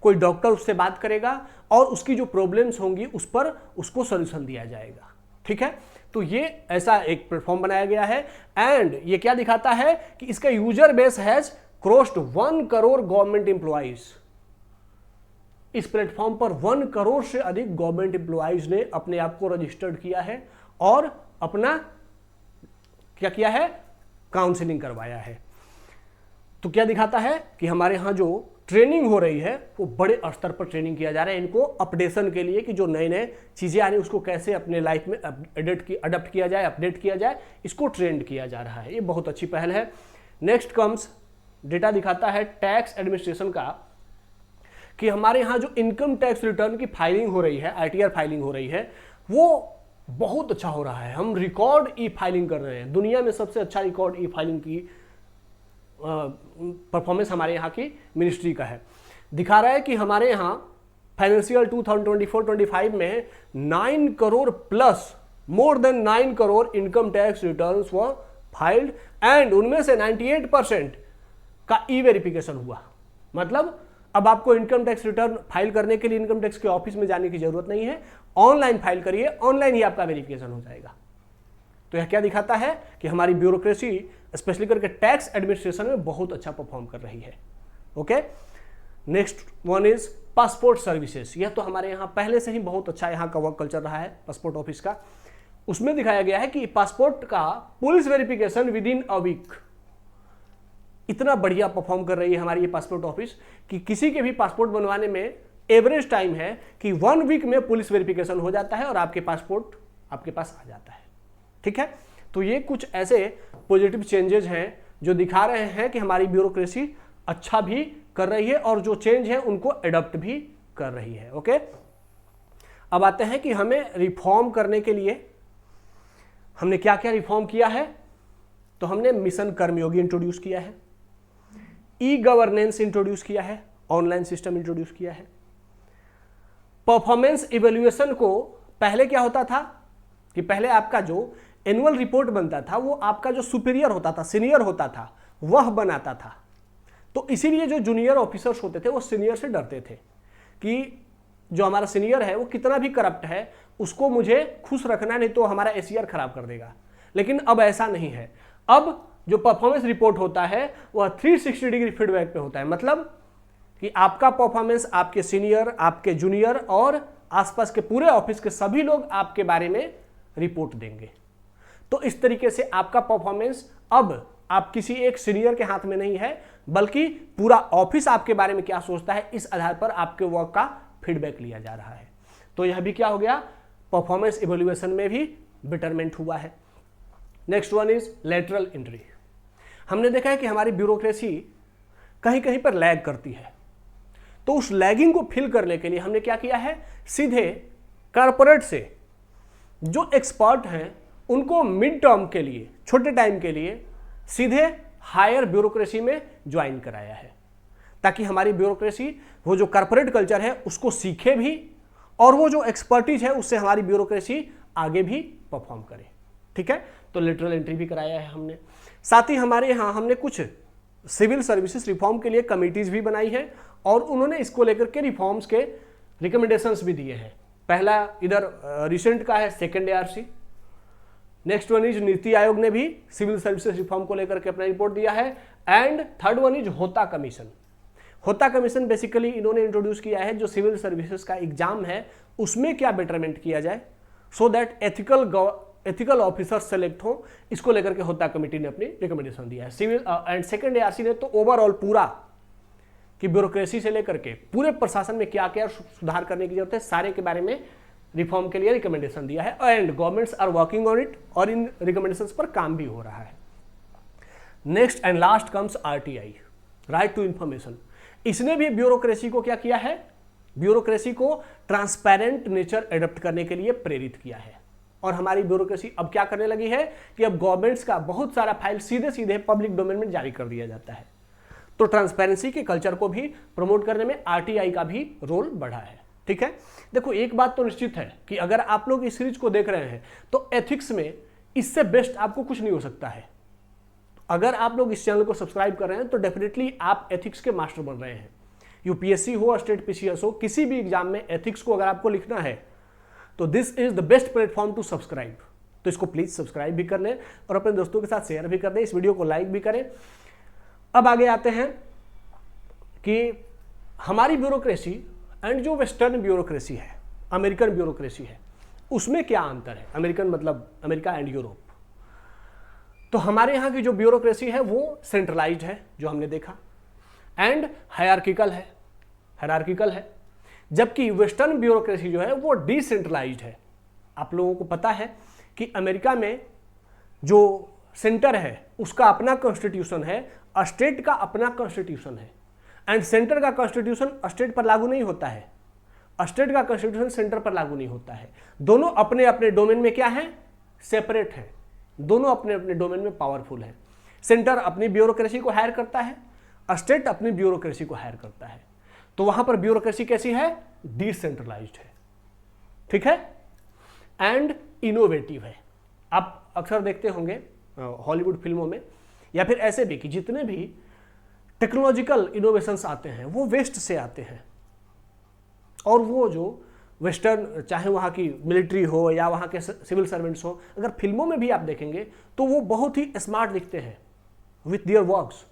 कोई डॉक्टर उससे बात करेगा और उसकी जो प्रॉब्लम्स होंगी उस पर उसको सॉल्यूशन दिया जाएगा। ठीक है, तो ये ऐसा एक प्लेटफॉर्म बनाया गया है एंड ये क्या दिखाता है कि इसका user base has crossed 1 crore government employees. इस प्लेटफॉर्म पर 1 करोड़ से अधिक गवर्नमेंट एम्प्लॉइज ने अपने आप को रजिस्टर्ड किया है और अपना क्या किया है, काउंसलिंग करवाया है। तो क्या दिखाता है कि हमारे यहां जो ट्रेनिंग हो रही है वो बड़े स्तर पर ट्रेनिंग किया जा रहा है इनको अपडेशन के लिए, कि जो नए नए चीजें आ रही है उसको कैसे अपने लाइफ में अडॉप्ट किया जाए, अपडेट किया जाए, इसको ट्रेंड किया जा रहा है। ये बहुत अच्छी पहल है। नेक्स्ट कम्स, डेटा दिखाता है टैक्स एडमिनिस्ट्रेशन का, कि हमारे यहाँ जो इनकम टैक्स रिटर्न की फाइलिंग हो रही है, आईटीआर फाइलिंग हो रही है, वो बहुत अच्छा हो रहा है। हम रिकॉर्ड ई फाइलिंग कर रहे हैं, दुनिया में सबसे अच्छा रिकॉर्ड ई फाइलिंग की परफॉर्मेंस हमारे यहाँ की मिनिस्ट्री का है। दिखा रहा है कि हमारे यहाँ फाइनेंशियल 2024-25 में 9 crore plus, more than 9 crore income tax returns were filed and उनमें से 98% का ई वेरिफिकेशन हुआ। मतलब अब आपको इनकम टैक्स रिटर्न फाइल करने के लिए इनकम टैक्स के ऑफिस में जाने की जरूरत नहीं है, ऑनलाइन फाइल करिए, ऑनलाइन ही आपका वेरिफिकेशन हो जाएगा। तो यह क्या दिखाता है कि हमारी ब्यूरोक्रेसी स्पेशली करके टैक्स एडमिनिस्ट्रेशन में बहुत अच्छा परफॉर्म कर रही है। Okay, next one is passport services. यह तो हमारे यहाँ पहले से ही बहुत अच्छा यहाँ का वर्क कल्चर रहा है पासपोर्ट ऑफिस का। उसमें दिखाया गया है कि पासपोर्ट का police verification within a week, इतना बढ़िया परफॉर्म कर रही है हमारी ये पासपोर्ट ऑफिस कि किसी के भी पासपोर्ट बनवाने में एवरेज टाइम है कि 1 वीक में पुलिस वेरिफिकेशन हो जाता है और आपके पासपोर्ट आपके पास आ जाता है। ठीक है, तो ये कुछ ऐसे पॉजिटिव चेंजेस हैं जो दिखा रहे हैं कि हमारी ब्यूरोक्रेसी अच्छा भी कर रही है और जो चेंज है उनको एडॉप्ट भी कर रही है। ओके, अब आते हैं कि हमें रिफॉर्म करने के लिए हमने क्या क्या रिफॉर्म किया है। तो हमने मिशन कर्मयोगी इंट्रोड्यूस किया है, ई गवर्नेंस इंट्रोड्यूस किया है, ऑनलाइन सिस्टम इंट्रोड्यूस किया है। परफॉर्मेंस इवैल्यूएशन को पहले क्या होता था कि पहले आपका जो एनुअल रिपोर्ट बनता था वो आपका जो सुपीरियर होता था, सीनियर होता था, वह बनाता था। तो इसीलिए जो जूनियर ऑफिसर्स होते थे वो सीनियर से डरते थे कि जो हमारा सीनियर है वो कितना भी करप्ट है उसको मुझे खुश रखना, नहीं तो हमारा एसीआर खराब कर देगा। लेकिन अब ऐसा नहीं है। अब जो परफॉर्मेंस रिपोर्ट होता है वह 360 डिग्री फीडबैक पे होता है। मतलब कि आपका परफॉर्मेंस आपके सीनियर, आपके जूनियर और आसपास के पूरे ऑफिस के सभी लोग आपके बारे में रिपोर्ट देंगे। तो इस तरीके से आपका परफॉर्मेंस अब आप किसी एक सीनियर के हाथ में नहीं है, बल्कि पूरा ऑफिस आपके बारे में क्या सोचता है इस आधार पर आपके वर्क का फीडबैक लिया जा रहा है। तो यह भी क्या हो गया, परफॉर्मेंस इवैल्यूएशन में भी बेटरमेंट हुआ है। Next one is lateral entry. हमने देखा है कि हमारी ब्यूरोक्रेसी कहीं कहीं पर लैग करती है, तो उस लैगिंग को फिल करने के लिए हमने क्या किया है, सीधे कॉर्पोरेट से जो एक्सपर्ट हैं उनको मिड टर्म के लिए, छोटे टाइम के लिए सीधे हायर ब्यूरोक्रेसी में ज्वाइन कराया है, ताकि हमारी ब्यूरोक्रेसी वो जो कॉर्पोरेट कल्चर है उसको सीखे भी और वो जो एक्सपर्टीज है उससे हमारी ब्यूरोक्रेसी आगे भी परफॉर्म करे। ठीक है, तो लेटरल एंट्री भी कराया है हमने। साथ ही हमारे यहाँ हमने कुछ सिविल सर्विसेज रिफॉर्म के लिए कमिटीज भी बनाई है और उन्होंने इसको लेकर के रिफॉर्म्स के रिकमेंडेशंस भी दिए हैं। पहला इधर रिसेंट का है second ARC। Next one is NITI Aayog ने भी सिविल सर्विसेज रिफॉर्म को लेकर के अपना रिपोर्ट दिया है। एंड थर्ड वन इज होता कमीशन। होता कमीशन बेसिकली इन्होंने इंट्रोड्यूस किया है जो सिविल सर्विसेज का एग्जाम है उसमें क्या बेटरमेंट किया जाए so that ethical officer select हो, इसको लेकर के होता कमेटी ने अपनी रिकमेंडेशन दिया है। सिविल एंड सेकेंड ARC ने तो ओवरऑल पूरा कि ब्यूरोक्रेसी से लेकर के पूरे प्रशासन में क्या क्या सुधार करने की जरूरत है सारे के बारे में रिफॉर्म के लिए रिकमेंडेशन दिया है and governments are working on it और इन रिकमेंडेशंस पर काम भी हो रहा है। Next and last comes RTI, right to information. इसने भी ब्यूरोक्रेसी को क्या किया है, ब्यूरोक्रेसी को ट्रांसपेरेंट नेचर एडॉप्ट करने के लिए प्रेरित किया है। और हमारी ब्यूरोक्रेसी अब क्या करने लगी है कि अब गवर्नमेंट्स का बहुत सारा फाइल सीधे सीधे पब्लिक डोमेन में जारी कर दिया जाता है। तो ट्रांसपेरेंसी के कल्चर को भी प्रमोट करने में RTI का भी रोल बढ़ा है। ठीक है, देखो एक बात तो निश्चित है कि अगर आप लोग इस सीरीज को देख रहे हैं तो एथिक्स में इससे बेस्ट आपको कुछ नहीं हो सकता है। अगर आप लोग इस चैनल को सब्सक्राइब कर रहे हैं तो डेफिनेटली आप एथिक्स के मास्टर बन रहे हैं। यूपीएससी हो, स्टेट पीसीएस हो, किसी भी एग्जाम में एथिक्स को अगर आपको लिखना है तो this is the best platform to subscribe. तो इसको प्लीज सब्सक्राइब भी कर लें और अपने दोस्तों के साथ शेयर भी कर दें, इस वीडियो को लाइक भी करें। अब आगे आते हैं कि हमारी ब्यूरोक्रेसी एंड जो वेस्टर्न ब्यूरोक्रेसी है, अमेरिकन ब्यूरोक्रेसी है, उसमें क्या अंतर है। अमेरिकन मतलब अमेरिका एंड यूरोप। तो हमारे यहाँ की जो ब्यूरोक्रेसी है वो सेंट्रलाइज्ड है, जो हमने देखा, एंड हायरार्किकल है, जबकि वेस्टर्न ब्यूरोक्रेसी जो है वो डिसेंट्रलाइज्ड है। आप लोगों को पता है कि अमेरिका में जो सेंटर है उसका अपना कॉन्स्टिट्यूशन है, स्टेट का अपना कॉन्स्टिट्यूशन है, एंड सेंटर का कॉन्स्टिट्यूशन स्टेट पर लागू नहीं होता है, स्टेट का कॉन्स्टिट्यूशन सेंटर पर लागू नहीं होता है। दोनों अपने अपने डोमेन में क्या है, सेपरेट है, दोनों अपने अपने डोमेन में पावरफुल है। सेंटर अपनी ब्यूरोक्रेसी को हायर करता है, स्टेट अपनी ब्यूरोक्रेसी को हायर करता है। तो वहां पर ब्यूरोक्रेसी कैसी है, डिसेंट्रलाइज्ड है, ठीक है, एंड इनोवेटिव है। आप अक्सर देखते होंगे हॉलीवुड फिल्मों में या फिर ऐसे भी कि जितने भी टेक्नोलॉजिकल इनोवेशंस आते हैं वो वेस्ट से आते हैं, और वो जो वेस्टर्न, चाहे वहाँ की मिलिट्री हो या वहाँ के सिविल सर्वेंट्स हो, अगर फिल्मों में भी आप देखेंगे तो वो बहुत ही स्मार्ट दिखते हैं विथ देयर वर्क्स।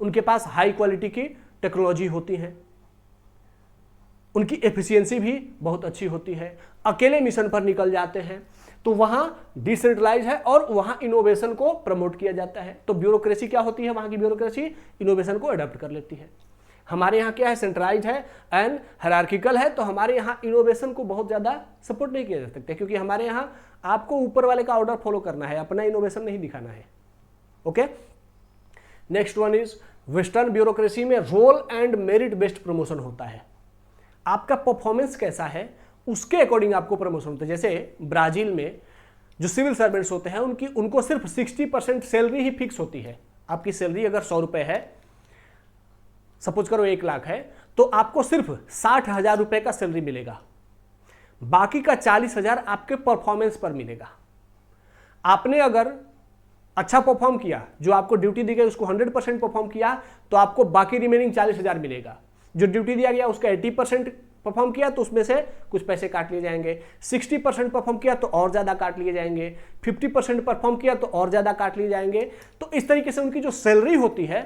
उनके पास हाई क्वालिटी की टेक्नोलॉजी होती है, उनकी एफिशिएंसी भी बहुत अच्छी होती है, अकेले मिशन पर निकल जाते हैं। तो वहाँ डिसेंट्रलाइज है और वहाँ इनोवेशन को प्रमोट किया जाता है। तो ब्यूरोक्रेसी क्या होती है, वहाँ की ब्यूरोक्रेसी इनोवेशन को अडॉप्ट कर लेती है। हमारे यहाँ क्या है, सेंट्रलाइज है एंड हायरार्किकल है। तो हमारे यहाँ इनोवेशन को बहुत ज़्यादा सपोर्ट नहीं किया जा सकता, क्योंकि हमारे यहाँ आपको ऊपर वाले का ऑर्डर फॉलो करना है, अपना इनोवेशन नहीं दिखाना है। Okay, next one is western bureaucracy में role and merit based promotion होता है। आपका परफॉर्मेंस कैसा है उसके अकॉर्डिंग आपको प्रमोशन होता है। जैसे ब्राजील में जो सिविल सर्वेंट्स होते हैं उनको सिर्फ 60% सैलरी ही फिक्स होती है। आपकी सैलरी अगर 100 रुपये है, सपोज करो 1 लाख है, तो आपको सिर्फ 60,000 रुपये का सैलरी मिलेगा, बाकी का 40,000 आपके परफॉर्मेंस पर मिलेगा। आपने अगर अच्छा परफॉर्म किया, जो आपको ड्यूटी दी गई उसको 100% परफॉर्म किया, तो आपको बाकी रिमेनिंग 40,000 मिलेगा। जो ड्यूटी दिया गया उसका 80% परफॉर्म किया तो उसमें से कुछ पैसे काट लिए जाएंगे, 60% परफॉर्म किया तो और ज़्यादा काट लिए जाएंगे, 50% परफॉर्म किया तो और ज़्यादा काट लिए जाएंगे। तो इस तरीके से उनकी जो सैलरी होती है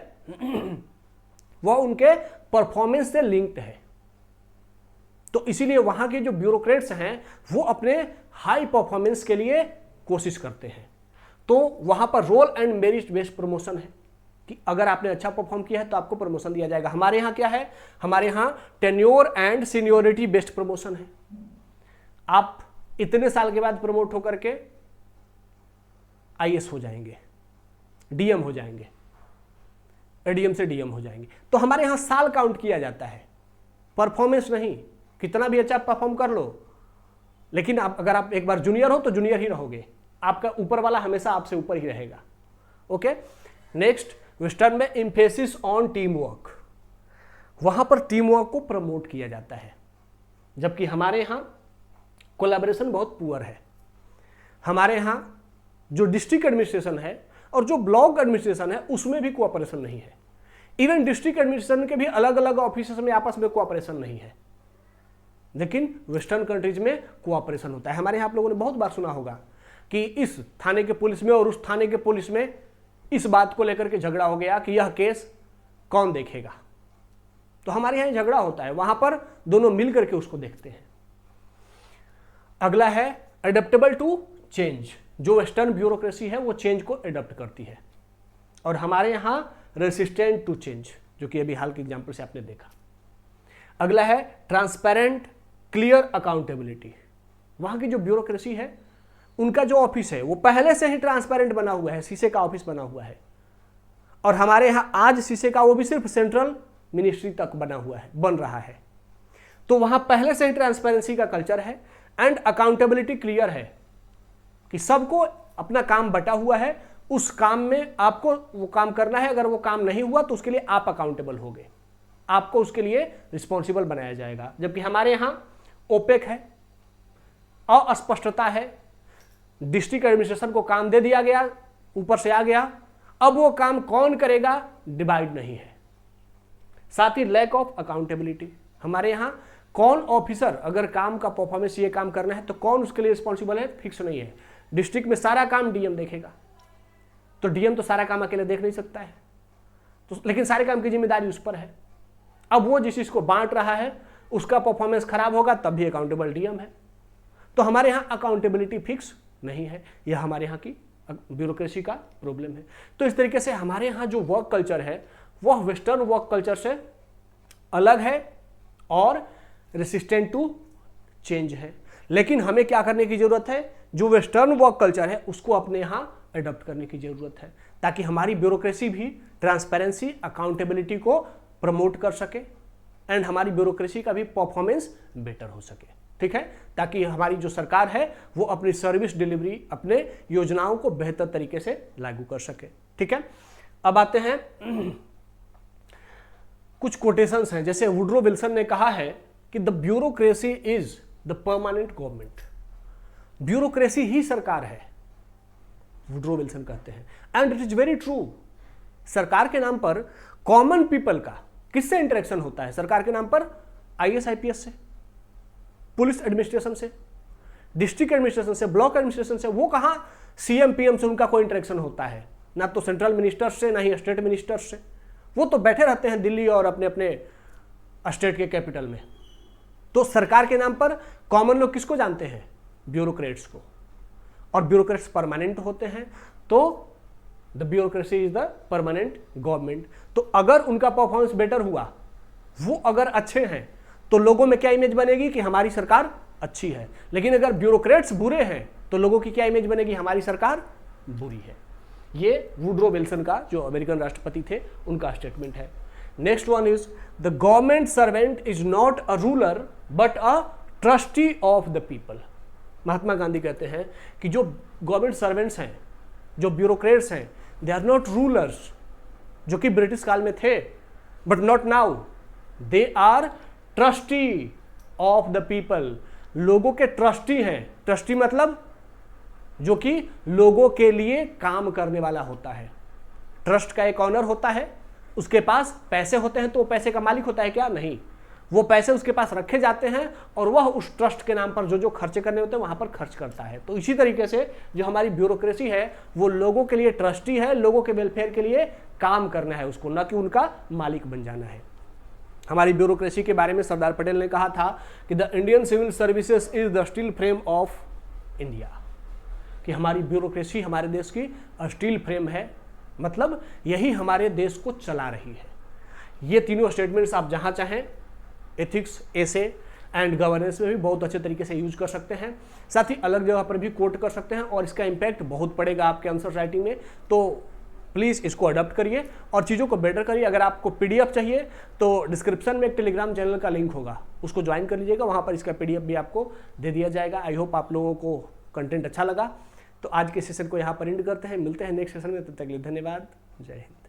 वह उनके परफॉर्मेंस से लिंक्ड है। तो इसीलिए वहाँ के जो ब्यूरोक्रेट्स हैं वो अपने हाई परफॉर्मेंस के लिए कोशिश करते हैं। तो वहाँ पर role and merit based promotion है कि अगर आपने अच्छा परफॉर्म किया है तो आपको प्रमोशन दिया जाएगा। हमारे यहाँ क्या है, हमारे यहाँ tenure and seniority based promotion है। आप इतने साल के बाद प्रमोट होकर के आईएएस हो जाएंगे, डीएम हो जाएंगे, एडीएम से डीएम हो जाएंगे। तो हमारे यहाँ साल काउंट किया जाता है, परफॉर्मेंस नहीं। कितना भी अच्छा परफॉर्म कर लो, लेकिन अगर आप एक बार जूनियर हो तो जूनियर ही रहोगे, आपका ऊपर वाला हमेशा आपसे ऊपर ही रहेगा। ओके, नेक्स्ट, वेस्टर्न में एम्फेसिस ऑन टीम वर्क। वहां पर टीम वर्क को प्रमोट किया जाता है, जबकि हमारे यहाँ कोलैबोरेशन बहुत पुअर है। हमारे यहाँ जो डिस्ट्रिक्ट एडमिनिस्ट्रेशन है और जो ब्लॉक एडमिनिस्ट्रेशन है उसमें भी कोऑपरेशन नहीं है। इवन डिस्ट्रिक्ट एडमिनिस्ट्रेशन के भी अलग अलग ऑफिसर्स में आपस में कोऑपरेशन नहीं है, लेकिन वेस्टर्न कंट्रीज में कोऑपरेशन होता है। हमारे यहाँ आप लोगों ने बहुत बार सुना होगा कि इस थाने के पुलिस में और उस थाने के पुलिस में इस बात को लेकर के झगड़ा हो गया कि यह केस कौन देखेगा। तो हमारे यहाँ झगड़ा होता है, वहां पर दोनों मिल करके उसको देखते हैं। अगला है एडेप्टेबल टू चेंज। जो वेस्टर्न ब्यूरोक्रेसी है वो चेंज को एडप्ट करती है, और हमारे यहाँ रेसिस्टेंट टू चेंज, जो कि अभी हाल के एग्जाम्पल से आपने देखा। अगला है ट्रांसपेरेंट क्लियर अकाउंटेबिलिटी। वहां की जो ब्यूरोक्रेसी है उनका जो ऑफिस है वो पहले से ही ट्रांसपेरेंट बना हुआ है, शीशे का ऑफिस बना हुआ है। और हमारे यहाँ आज शीशे का वो भी सिर्फ सेंट्रल मिनिस्ट्री तक बन रहा है। तो वहां पहले से ही ट्रांसपेरेंसी का कल्चर है एंड अकाउंटेबिलिटी क्लियर है कि सबको अपना काम बटा हुआ है, उस काम में आपको वो काम करना है। अगर वो काम नहीं हुआ तो उसके लिए आप अकाउंटेबल होगे, आपको उसके लिए रिस्पॉन्सिबल बनाया जाएगा। जबकि हमारे यहाँ ओपेक है, अस्पष्टता है, डिस्ट्रिक्ट एडमिनिस्ट्रेशन को काम दे दिया गया, ऊपर से आ गया, अब वो काम कौन करेगा, डिवाइड नहीं है। साथ ही लैक ऑफ अकाउंटेबिलिटी, हमारे यहां कौन ऑफिसर अगर काम का परफॉर्मेंस ये काम करना है तो कौन उसके लिए रिस्पॉन्सिबल है, फिक्स नहीं है। डिस्ट्रिक्ट में सारा काम डीएम देखेगा, तो डीएम तो सारा काम अकेले देख नहीं सकता है, तो लेकिन सारे काम की जिम्मेदारी उस पर है। अब वो जिस चीज को बांट रहा है उसका परफॉर्मेंस खराब होगा तब भी अकाउंटेबल डीएम है। तो हमारे यहाँ अकाउंटेबिलिटी फिक्स नहीं है, यह हमारे यहाँ की ब्यूरोक्रेसी का प्रॉब्लम है। तो इस तरीके से हमारे यहाँ जो वर्क कल्चर है वह वेस्टर्न वर्क कल्चर से अलग है और रेसिस्टेंट टू चेंज है। लेकिन हमें क्या करने की जरूरत है, जो वेस्टर्न वर्क कल्चर है उसको अपने यहाँ अडॉप्ट करने की जरूरत है, ताकि हमारी ब्यूरोक्रेसी भी ट्रांसपेरेंसी, अकाउंटेबिलिटी को प्रमोट कर सके एंड हमारी ब्यूरोक्रेसी का भी परफॉर्मेंस बेटर हो सके। ठीक है, ताकि हमारी जो सरकार है वो अपनी सर्विस डिलीवरी, अपने योजनाओं को बेहतर तरीके से लागू कर सके। ठीक है, अब आते हैं कुछ कोटेशंस हैं, जैसे वुड्रो विल्सन ने कहा है कि the bureaucracy is the permanent government. Bureaucracy ही सरकार है, वुड्रो विल्सन कहते हैं, and it is very true. सरकार के नाम पर कॉमन पीपल का किससे इंटरेक्शन होता है? सरकार के नाम पर आईएएस आईपीएस से, पुलिस एडमिनिस्ट्रेशन से, डिस्ट्रिक्ट एडमिनिस्ट्रेशन से, ब्लॉक एडमिनिस्ट्रेशन से। वो कहां सीएम पीएम से उनका कोई इंटरेक्शन होता है? ना तो सेंट्रल मिनिस्टर से, ना ही स्टेट मिनिस्टर से। वो तो बैठे रहते हैं दिल्ली और अपने अपने स्टेट के कैपिटल में। तो सरकार के नाम पर कॉमन लोग किसको जानते हैं? ब्यूरोक्रेट्स को। और ब्यूरोक्रेट्स परमानेंट होते हैं, तो the bureaucracy is the permanent government. तो अगर उनका परफॉर्मेंस बेटर हुआ, वो अगर अच्छे हैं, तो लोगों में क्या इमेज बनेगी कि हमारी सरकार अच्छी है। लेकिन अगर ब्यूरोक्रेट्स बुरे हैं तो लोगों की क्या इमेज बनेगी? हमारी सरकार बुरी है। ये वुड्रो विल्सन का, जो अमेरिकन राष्ट्रपति थे, उनका स्टेटमेंट है। Next one is the government servant is not a ruler but a trustee of the people. Mahatma Gandhi कहते हैं कि जो गवर्नमेंट सर्वेंट्स हैं, जो ब्यूरोक्रेट्स हैं, दे आर नॉट रूलर्स, जो कि ब्रिटिश काल में थे, but not now. They are trustee of the people, लोगों के ट्रस्टी हैं। ट्रस्टी मतलब जो कि लोगों के लिए काम करने वाला होता है। ट्रस्ट का एक ऑनर होता है, उसके पास पैसे होते हैं, तो वो पैसे का मालिक होता है क्या? नहीं, वो पैसे उसके पास रखे जाते हैं और वह उस ट्रस्ट के नाम पर जो जो खर्चे करने होते हैं वहां पर खर्च करता है। तो इसी तरीके से जो हमारी ब्यूरोक्रेसी है वो लोगों के लिए ट्रस्टी है, लोगों के वेलफेयर के लिए काम करना है उसको, न कि उनका मालिक बन जाना है। हमारी ब्यूरोक्रेसी के बारे में सरदार पटेल ने कहा था कि the Indian civil services is the steel frame of India, कि हमारी ब्यूरोक्रेसी हमारे देश की स्टील फ्रेम है, मतलब यही हमारे देश को चला रही है। ये तीनों स्टेटमेंट्स आप जहां चाहें एथिक्स, एसे एंड गवर्नेंस में भी बहुत अच्छे तरीके से यूज कर सकते हैं। साथ ही अलग जगह पर भी कोट कर सकते हैं और इसका इम्पैक्ट बहुत पड़ेगा आपके आंसर राइटिंग में। तो प्लीज़ इसको अडॉप्ट करिए और चीज़ों को बेटर करिए। अगर आपको पीडीएफ चाहिए तो डिस्क्रिप्शन में एक टेलीग्राम चैनल का लिंक होगा, उसको ज्वाइन कर लीजिएगा, वहाँ पर इसका पीडीएफ भी आपको दे दिया जाएगा। आई होप आप लोगों को कंटेंट अच्छा लगा। तो आज के सेशन को यहाँ पर एंड करते हैं, मिलते हैं नेक्स्ट सेशन में, तब तक के लिए धन्यवाद। जय हिंद।